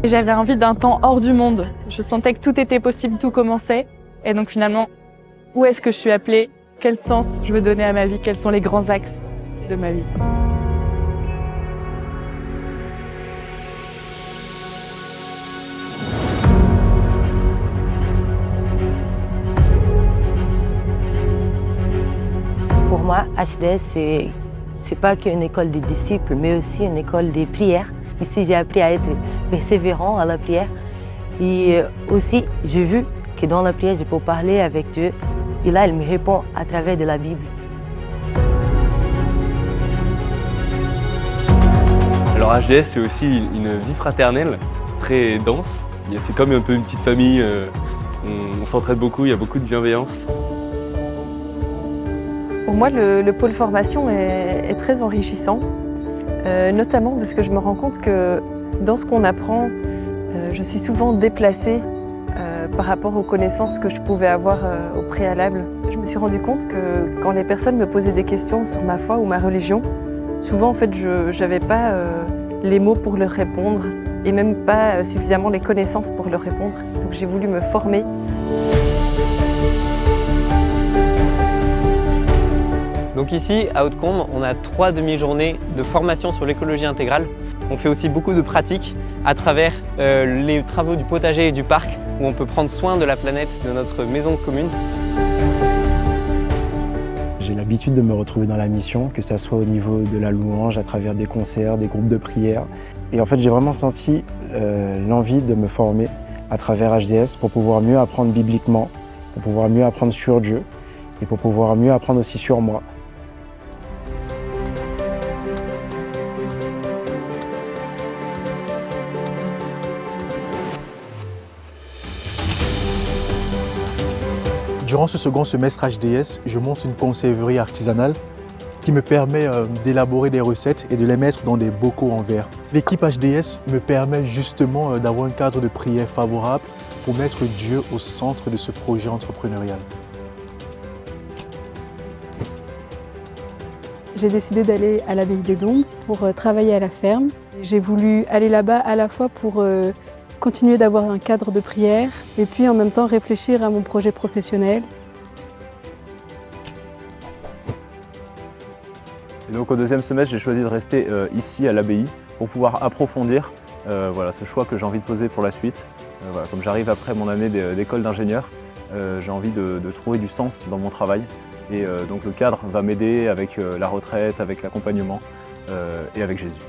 J'avais envie d'un temps hors du monde. Je sentais que tout était possible, tout commençait. Et donc finalement, où est-ce que je suis appelée? Quel sens je veux donner à ma vie? Quels sont les grands axes de ma vie? Pour moi, HDS, c'est pas qu'une école des disciples, mais aussi une école des prières. Ici, j'ai appris à être persévérant à la prière. Et aussi, j'ai vu que dans la prière, je peux parler avec Dieu. Et là, il me répond à travers de la Bible. Alors HDS, c'est aussi une vie fraternelle très dense. C'est comme un peu une petite famille, on s'entraide beaucoup, il y a beaucoup de bienveillance. Pour moi, le pôle formation est très enrichissant, notamment parce que je me rends compte que dans ce qu'on apprend, je suis souvent déplacée par rapport aux connaissances que je pouvais avoir au préalable. Je me suis rendu compte que quand les personnes me posaient des questions sur ma foi ou ma religion, souvent en fait je n'avais pas les mots pour leur répondre et même pas suffisamment les connaissances pour leur répondre. Donc j'ai voulu me former. Donc ici, à Hautecombe, on a 3 demi-journées de formation sur l'écologie intégrale. On fait aussi beaucoup de pratiques à travers les travaux du potager et du parc, où on peut prendre soin de la planète, de notre maison commune. J'ai l'habitude de me retrouver dans la mission, que ce soit au niveau de la louange, à travers des concerts, des groupes de prière. Et en fait, j'ai vraiment senti l'envie de me former à travers HDS pour pouvoir mieux apprendre bibliquement, pour pouvoir mieux apprendre sur Dieu et pour pouvoir mieux apprendre aussi sur moi. Durant ce second semestre HDS, je monte une conserverie artisanale qui me permet d'élaborer des recettes et de les mettre dans des bocaux en verre. L'équipe HDS me permet justement d'avoir un cadre de prière favorable pour mettre Dieu au centre de ce projet entrepreneurial. J'ai décidé d'aller à l'abbaye des Dombes pour travailler à la ferme. J'ai voulu aller là-bas à la fois pour continuer d'avoir un cadre de prière et puis en même temps réfléchir à mon projet professionnel. Et donc au deuxième semestre, j'ai choisi de rester ici à l'abbaye pour pouvoir approfondir ce choix que j'ai envie de poser pour la suite. Comme j'arrive après mon année d'école d'ingénieur, j'ai envie de trouver du sens dans mon travail. Et donc le cadre va m'aider avec la retraite, avec l'accompagnement et avec Jésus.